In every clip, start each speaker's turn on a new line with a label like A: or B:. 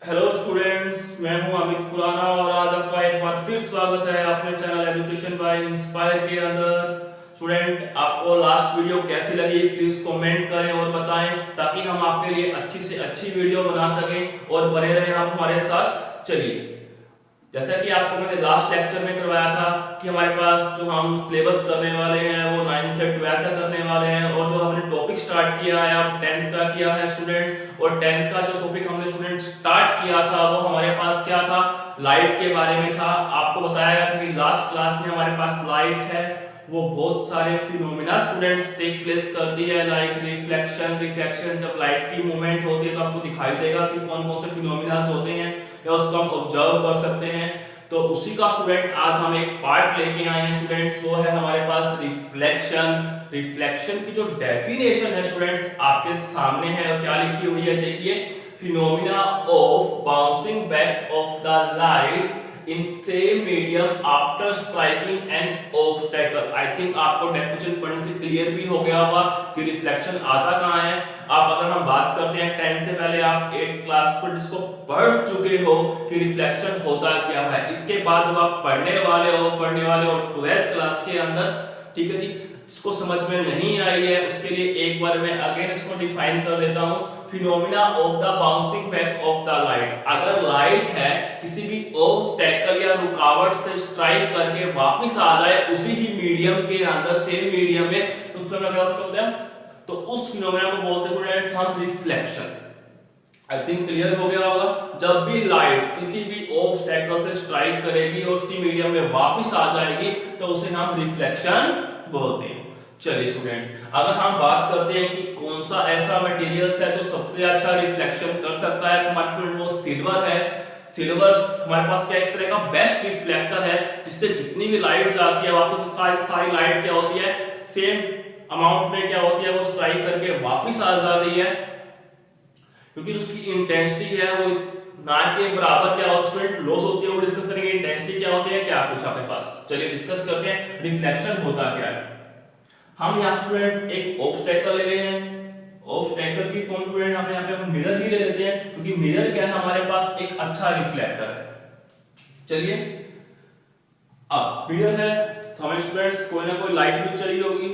A: Hello students, मैं हूं अमित खुराना और आज आपका एक बार फिर स्वागत है अपने चैनल एजुकेशन बाय इंस्पायर के अंदर। स्टूडेंट, आपको लास्ट वीडियो कैसी लगी प्लीज कमेंट करें और बताएं ताकि हम आपके लिए अच्छी से अच्छी वीडियो बना सकें और बने रहें आप हमारे साथ। चलिए, जैसा कि आपको मैंने लास्ट लेक्चर में करवाया था कि हमारे पास जो हम सिलेबस करने वाले हैं वो 9 से 12 तक करने वाले हैं और जो हमने टॉपिक स्टार्ट किया है अब 10th का किया है स्टूडेंट्स। और 10th का जो टॉपिक हमने स्टूडेंट स्टार्ट किया था वो हमारे पास क्या था, लाइट के बारे में था। आपको बताया गया था कि लास्ट क्लास में हमारे पास लाइट है, वो बहुत सारे फिनोमिना स्टूडेंट्स टेक प्लेस करती है, लाइक रिफ्लेक्शन। रिफ्लेक्शन जब लाइट की मूवमेंट होती है तो आपको दिखाई देगा कि कौन कौन से फिनोमिना होते हैं या उसको हम ऑब्जर्व कर सकते हैं। तो उसी का स्टूडेंट आज हम एक पार्ट लेके आए हैं स्टूडेंट्स, वो है हमारे पास रिफ्लेक्शन। रिफ्लेक्शन की जो डेफिनेशन है स्टूडेंट्स आपके सामने है और क्या लिखी हुई है, देखिए, phenomena of bouncing back of the light in same medium after striking N obstacle. I think आपको डेफिनेशन पढ़ने से क्लियर भी हो गया होगा कि रिफ्लेक्शन आता कहां है। आप अगर हम बात करते हैं 10 से पहले आप 8 क्लास पर इसको पढ़ चुके हो कि रिफ्लेक्शन होता क्या है। इसके बाद जब आप पढ़ने वाले हो 12th क्लास के अंदर, ठीक है जी, इसको समझ में नहीं आई है उसके लिए एक बार मैं अगेन इसको डिफाइन कर देता हूं। Phenomena of the bouncing back of the light, अगर लाइट है किसी भी ऑब्स्टेकल या रुकावट से स्ट्राइक करके वापस आ जाए उसी ही मीडियम के अंदर, सेम मीडियम में, तो उसको क्या बोलते हैं, तो उस फिनोमेना को बोलते हैं स्टूडेंट्स हम रिफ्लेक्शन। आई थिंक क्लियर हो गया होगा। जब भी लाइट किसी भी ऑब्स्टेकल से स्ट्राइक करेगी और उसी मीडियम में वापस आ जाएगी तो उसे हम रिफ्लेक्शन बोलते हैं। चलिए स्टूडेंट्स, अगर हम बात करते हैं कि कौन सा ऐसा मटेरियल है जो सबसे अच्छा रिफ्लेक्शन कर सकता है, तो हमारे स्टूडेंट वो सिल्वर है। सिल्वर हमारे पास क्या एक तरह का बेस्ट रिफ्लेक्टर है जिससे जितनी भी लाइट जाती है वापस सारी लाइट क्या होती है, सेम अमाउंट में क्या होती है, वो स्ट्राइक करके वापस आ जाती है, क्योंकि उसकी इंटेंसिटी है वो ना के बराबर क्या होती है, लॉस होती है। वो डिस्कस करेंगे इंटेंसिटी क्या होती है, क्या कुछ आपके पास। चलिए डिस्कस करते हैं रिफ्लेक्शन होता क्या है। हम यहाँ स्टूडेंट्स एक ऑब्स्टेकल ले रहे हैं, ऑब्स्टेकल की फॉर्म स्टूडेंट यहाँ पे हम मिरर ही ले लेते हैं क्योंकि मिरर क्या है, हमारे पास एक अच्छा रिफ्लेक्टर है। चलिए, अब मिरर है तो हमें स्टूडेंट्स कोई ना कोई लाइट भी चाहिए होगी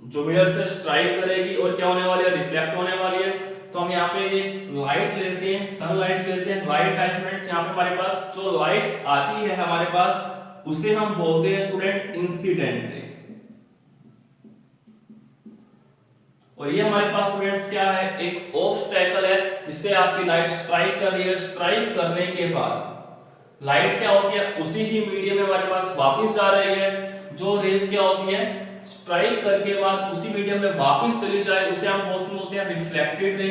A: जो मिरर से स्ट्राइक करेगी और क्या होने वाली है, रिफ्लेक्ट होने वाली है। तो हम यहाँ पे एक लाइट लेते हैं, सनलाइट लेते हैं। लाइट है स्टूडेंट्स यहाँ पे हमारे पास जो लाइट आती है हमारे पास उसे हम बोलते हैं स्टूडेंट इंसिडेंट रे। और ये हमारे पास स्टूडेंट्स क्या है, एक ऑब्स्टेकल है जिससे आपकी लाइट स्ट्राइक कर रही है। स्ट्राइक करने के बाद लाइट क्या होती है, उसी ही मीडियम में हमारे पास वापस जा रही है। जो रेस क्या होती है, स्ट्राइक करके बाद उसी मीडियम में वापस चली जाए उसे हम बोलते हैं रिफ्लेक्टेड रे।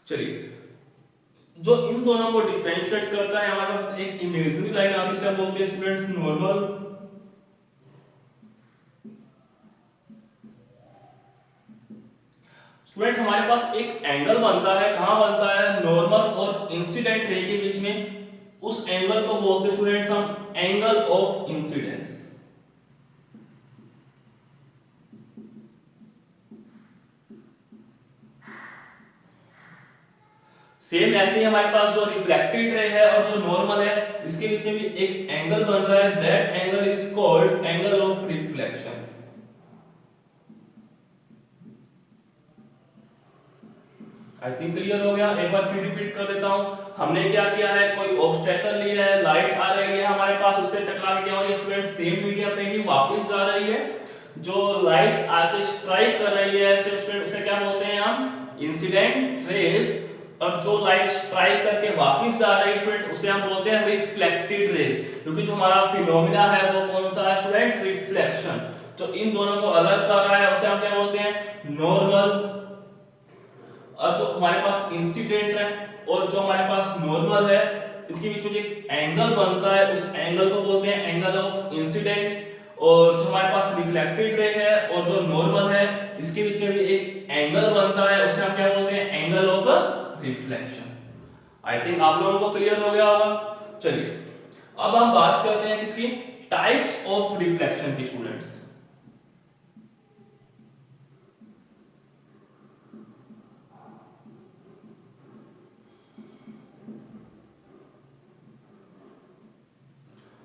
A: चलिए, जो इन दोनों को डिफरेंशिएट करता है हमारे पास एक इमेजिनरी लाइन आती है, हम बोलते हैं स्टूडेंट्स नॉर्मल। स्टूडेंट हमारे पास एक एंगल बनता है, कहां बनता है, नॉर्मल और इंसिडेंट रे के बीच में। उस एंगल को बोलते हैं स्टूडेंट्स हम एंगल ऑफ इंसिडेंस। सेम ऐसे ही हमारे पास जो रिफ्लेक्टेड रे है और जो नॉर्मल है इसके बीच में भी एक एंगल बन रहा है, that angle is called angle of reflection. I think clear हो गया। एक बार फिर रिपीट कर देता हूं। हमने क्या किया है, कोई ऑब्स्टेकल लिया है, लाइट आ रही है हमारे पास, उससे टकरा के क्या हो रही है स्टूडेंट, सेम मीडियम में ही वापस जा रही है। जो लाइट आके स्ट्राइक कर रही है स्टूडेंट उसे क्या बोलते हैं हम, इंसिडेंट रेस। और जो लाइट स्ट्राइक करके वापस जा रही है स्टूडेंट उसे हम बोलते हैं रिफ्लेक्टेड रेस, क्योंकि जो हमारा फिनोमिना है वो कौन सा है स्टूडेंट, रिफ्लेक्शन। जो इन दोनों को अलग कर रहा है उसे हम क्या बोलते हैं, नॉर्मल। और जो हमारे पास इंसिडेंट है और जो हमारे पास नॉर्मल है इसके बीच में एक एंगल बनता है, उस एंगल को बोलते हैं एंगल ऑफ इंसिडेंट। और जो हमारे पास रिफ्लेक्टेड रे है और जो नॉर्मल है इसके बीच में भी एक एंगल बनता है, उसे हम क्या बोलते हैं, angle of reflection. I think आप लोगों को क्लियर हो गया होगा। चलिए, अब हम बात करते हैं किसकी, टाइप्स ऑफ रिफ्लेक्शन की स्टूडेंट्स।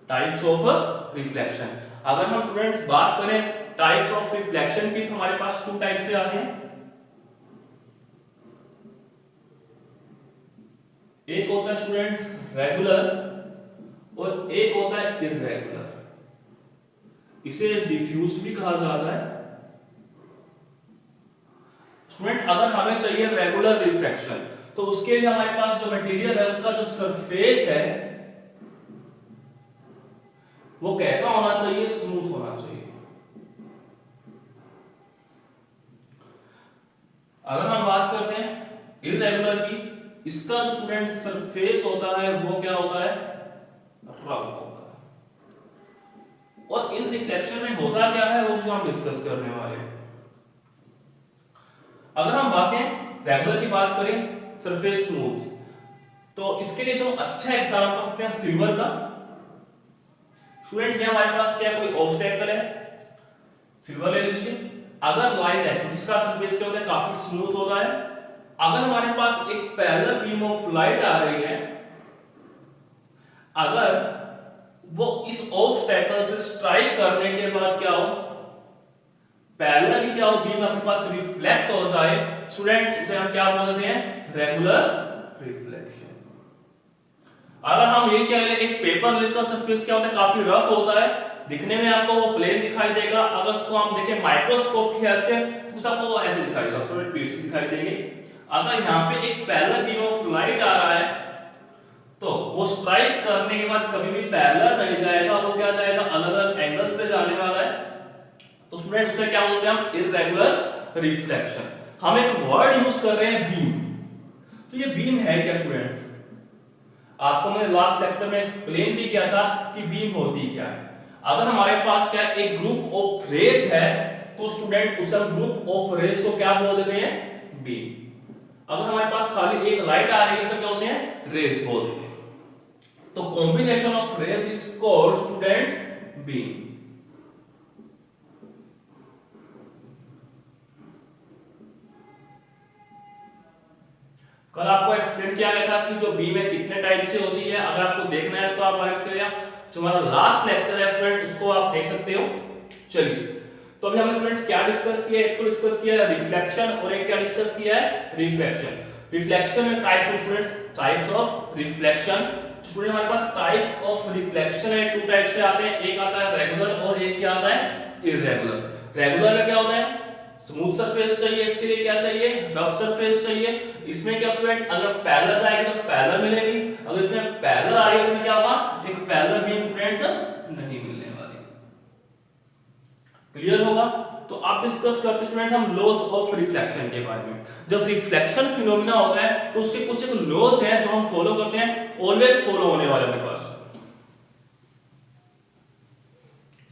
A: Types of reflection. अगर हम स्टूडेंट्स बात करें टाइप्स ऑफ रिफ्लेक्शन की, तो हमारे पास टू टाइप से आते हैं। एक होता है स्टूडेंट्स रेगुलर और एक होता है इररेगुलर। इसे डिफ्यूज्ड भी कहा जाता है। स्टूडेंट अगर हमें चाहिए रेगुलर रिफ्रैक्शन, तो उसके लिए हमारे पास जो मटेरियल है उसका जो सरफेस है वो कैसा होना चाहिए, स्मूथ होना चाहिए। अगर हम बात करते हैं इररेगुलर की, इसका जो स्टूडेंट सरफेस होता है वो क्या होता है, रफ होता है। और इन रिफ्लेक्शन में होता क्या है वो हम डिस्कस करने वाले हैं। अगर हम रेगुलर की बात करें, सरफेस स्मूथ, तो इसके लिए जो अच्छा एग्जांपल सकते हैं सिल्वर का। स्टूडेंट ये हमारे पास क्या कोई ऑब्स्टेकल है, सिल्वर ले लीजिए। अगर लाइट है तो इसका सरफेस क्या होता है, काफी स्मूथ होता है। अगर हमारे पास एक पैरेलल बीम ऑफ लाइट आ रही है, अगर वो इस ऑब्स्टेकल से स्ट्राइक करने के बाद क्या हो, पैरेलली क्या हो, बीम आपके पास रिफ्लेक्ट हो जाए, स्टूडेंट्स उसे हम क्या बोलते हैं, रेगुलर रिफ्लेक्शन। अगर हम ये कह ले एक पेपर जिसका सरफेस क्या होता है, काफी रफ होता है, दिखने में आपको वो प्लेन दिखाई देगा। अगर उसको हम देखें माइक्रोस्कोप की हेल्प से तो उसको आपको ऐसे दिखाई देगा, स्टूडेंट पीट्स दिखाई देंगे। अगर यहाँ पे एक पैरेलल बीम ऑफ लाइट आ रहा है तो वो स्ट्राइक करने के बाद कभी भी पैरेलल नहीं जाएगा, वो क्या जाएगा, अलग अलग एंगल्स पे जाने वाला है। तो स्टूडेंट उसे क्या बोलते हैं हम, इररेगुलर रिफ्लेक्शन। हम एक वर्ड यूज कर रहे हैं बीम। तो ये बीम है क्या स्टूडेंट्स, आपको मैंने लास्ट लेक्चर में एक्सप्लेन भी किया था कि बीम होती क्या है। अगर हमारे पास क्या एक ग्रुप ऑफ रेज है तो स्टूडेंट उस ग्रुप ऑफ रेज को क्या बोल देते हैं, बीम। अगर हमारे पास खाली एक लाइट आ रही है तो क्या होते हैं, रेज बोल देते हैं। तो combination of rays is called students beam. कल आपको एक्सप्लेन किया गया था कि जो बीम है कितने टाइप से होती है। अगर आपको देखना है तो आप हमारे जो हमारा लास्ट लेक्चर है स्टूडेंट उसको आप देख सकते हो। चलिए, तो अभी हमने स्टूडेंट्स क्या डिस्कस किया है, एक तो डिस्कस किया है रिफ्लेक्शन और एक क्या डिस्कस किया है, रिफ्रैक्शन। रिफ्लेक्शन में types of students, types of reflection. Student हमारे पास टाइप्स ऑफ रिफ्लेक्शन है, टू टाइप से आते हैं, एक आता है रेगुलर और एक क्या आता है, इररेगुलर। रेगुलर में क्या होता है, स्मूथ सरफेस चाहिए, इसके लिए क्या चाहिए, रफ सरफेस चाहिए। इसमें क्या स्टूडेंट, अगर पैरेलल जाएगी तो पैरेलल मिलेगी, अगर इसमें पैरेलल आ रही है तो क्या होगा, एक पैरेलल बीम स्टूडेंट्स नहीं मिलने वाली। क्लियर होगा। तो आप डिस्कस करते स्टूडेंट्स हम लॉज ऑफ रिफ्लेक्शन के बारे में। जब रिफ्लेक्शन फिनोमेना होता है तो उसके कुछ एक लॉज हैं जो हम फॉलो करते हैं, ऑलवेज फॉलो होने वाले अपने पास।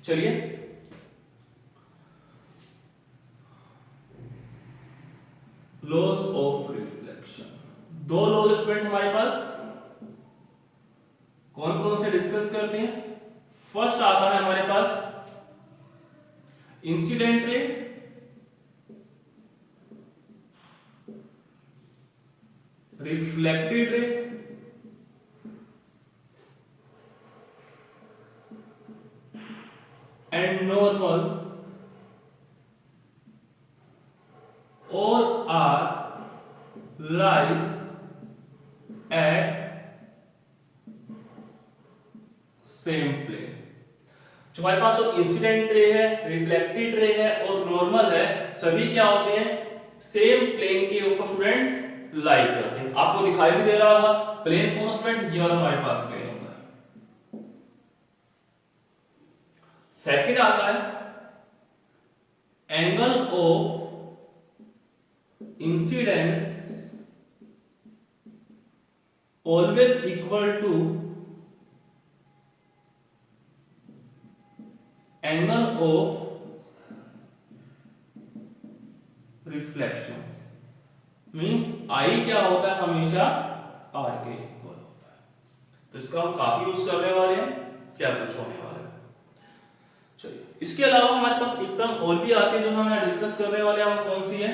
A: चलिए, लॉज ऑफ रिफ्लेक्शन, दो लॉज स्टूडेंट हमारे पास कौन कौन से डिस्कस करते हैं। फर्स्ट आता है हमारे पास incident ray, reflected ray and normal, all are lies at same plane। जो हमारे पास जो इंसिडेंट रे है, रिफ्लेक्टेड रे है और नॉर्मल है, सभी क्या होते हैं, सेम प्लेन के ऊपर स्टूडेंट्स लाई करते हैं। आपको दिखाई भी दे रहा होगा प्लेन कौन स्टूडेंट, ये वाला हमारे पास प्लेन होता है। सेकंड आता है angle of incidence always equal to angle of reflection। Means I क्या होता है, हमेशा R के इक्वल होता है। तो इसका हम काफी यूज करने वाले हैं, क्या कुछ होने वाला है। चलिए, इसके अलावा हमारे पास एक टर्म और भी आती है जो हम यहाँ डिस्कस करने वाले हैं। कौन सी है,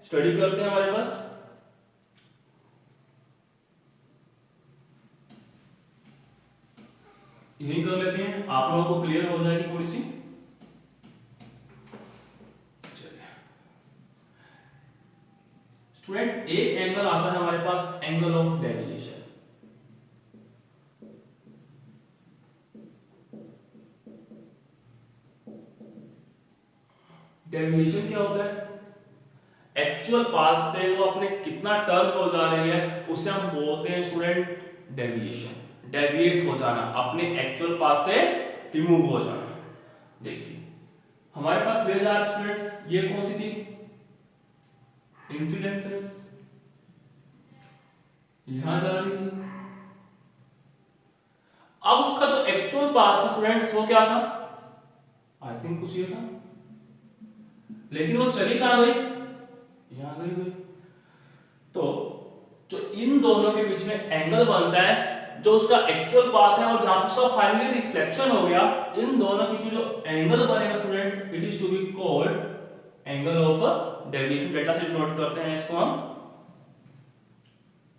A: स्टडी करते हैं हमारे पास यही कर लेते हैं, आप लोगों को क्लियर हो जाएगी थोड़ी सी। स्टूडेंट एक एंगल आता है हमारे पास एंगल ऑफ डेविएशन। डेविएशन क्या होता है? एक्चुअल पाथ से वो अपने कितना टर्न हो जा रही है उसे हम बोलते हैं स्टूडेंट डेविएशन। डेविएट हो जाना, अपने एक्चुअल पाथ से रिमूव हो जाना। देखिए हमारे पास रेज आर स्टूडेंट्स, ये कौन सी थी? इंसिडेंस रेज, यहां जा रही थी। अब उसका जो एक्चुअल पाथ था स्टूडेंट्स वो क्या था? आई थिंक कुछ ये था, लेकिन वो चली कहां गई? यहां गई हुई। तो जो इन दोनों के बीच में एंगल बनता है, जो उसका एक्चुअल पाथ है और जहां उसका फाइनली रिफ्लेक्शन हो गया, इन दोनों के बीच में जो एंगल बनेगा student, it is to be called angle of deviation. Data से नोट करते हैं इसको हम।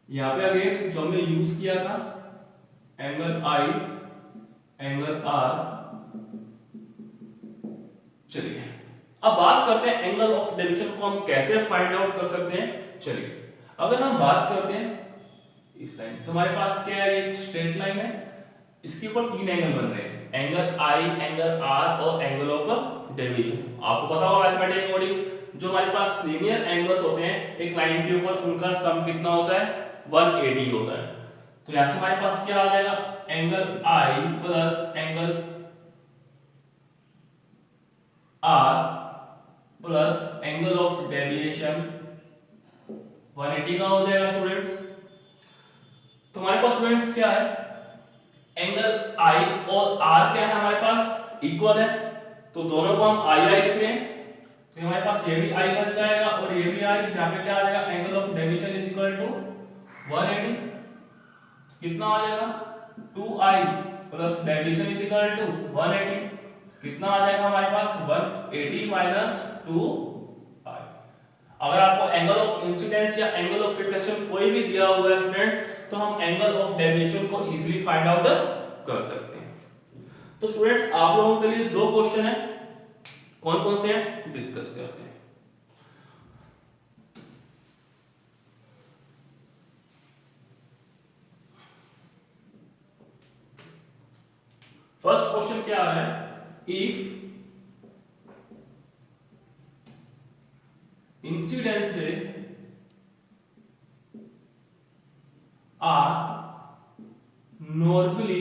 A: यहां पे अगेन जो हमने यूज किया था एंगल आई, एंगल आर। चलिए अब बात करते हैं एंगल ऑफ डेविएशन को हम कैसे फाइंड आउट कर सकते हैं। चलिए अगर हम बात करते हैं इस लाइन, तो हमारे पास क्या है? एक स्ट्रेट लाइन है, इसके ऊपर तीन एंगल बन रहे हैं, एंगल आई, एंगल आर और एंगल ऑफ डेविएशन। आपको पता होगा मैथमेटिक्स अकॉर्डिंग जो हमारे पास लीनियर एंगल्स होते हैं एक लाइन के ऊपर, उनका सम कितना होता है? 180 होता है। तो यहां से हमारे पास क्या आ जाएगा? Angle I plus angle R plus angle of deviation 180 का हो जाएगा स्टूडेंट्स। तो हमारे पास स्टूडेंट्स क्या है? एंगल आई और आर क्या है हमारे पास? इक्वल है, तो दोनों को हम आई आई लिख रहे हैं। तो हमारे पास ये भी आई बन जाएगा और ये भी आई। यहां पे क्या आ जाएगा? Angle of deviation is equal to 180। कितना आ जाएगा? 2i plus deviation is equal to 180। कितना आ जाएगा हमारे पास? 180 माइनस 2i। अगर आपको एंगल ऑफ इंसिडेंस या एंगल ऑफ रिफ्लेक्शन कोई भी दिया हुआ है स्टूडेंट, तो हम एंगल ऑफ डेविएशन को इजीली फाइंड आउट कर सकते हैं। तो स्टूडेंट्स आप लोगों के लिए दो क्वेश्चन है, कौन कौन से हैं डिस्कस करते हैं। फर्स्ट क्वेश्चन क्या आ रहा है? If incidence ray are normally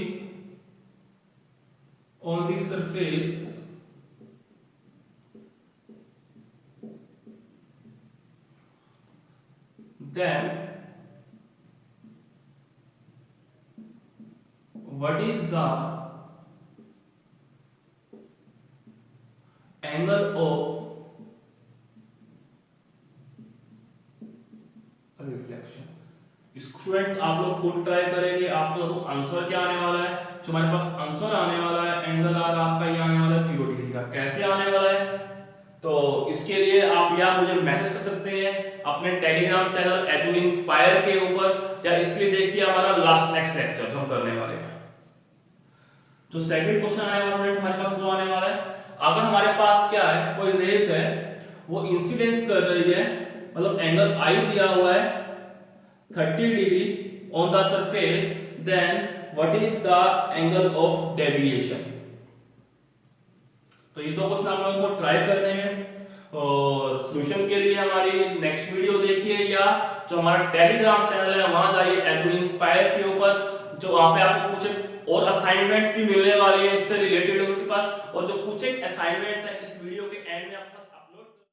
A: on the surface then what is the angle of reflection. Students आप लोग खुद ट्राई करेंगे, आपको तो आंसर क्या आने वाला है? जो हमारे पास आंसर आने वाला है एंगल आर आपका ये आने वाला है 0 डिग्री का। कैसे आने वाला है? तो इसके लिए आप या मुझे मैसेज कर सकते हैं अपने टेलीग्राम चैनल एजुड इंस्पायर के ऊपर, या इसके लिए देखिए हमारा लास्ट नेक्स्ट लेक्चर जो हम करने वाले हैं। जो सेकंड क्वेश्चन आने वाला है हमारे पास वो आने वाला है, अगर हमारे पास क्या है? कोई रेज है, वो इंसिडेंस कर रही है, मतलब एंगल आई दिया हुआ है 30 degree on the surface, then what is the angle of deviation. तो ये दो क्वेश्चन आप लोगों को ट्राई करने हैं, और सॉल्यूशन के लिए हमारी नेक्स्ट वीडियो देखिए, या जो हमारा टेलीग्राम चैनल है वहां जाइए एजुड इंस्पायर के ऊपर, जो वहां पे आपको कुछ और असाइनमेंट्स भी मिलने वाले हैं इससे रिलेटेड उनके पास, और जो कुछ एक असाइनमेंट्स हैं इस वीडियो के एंड में आपका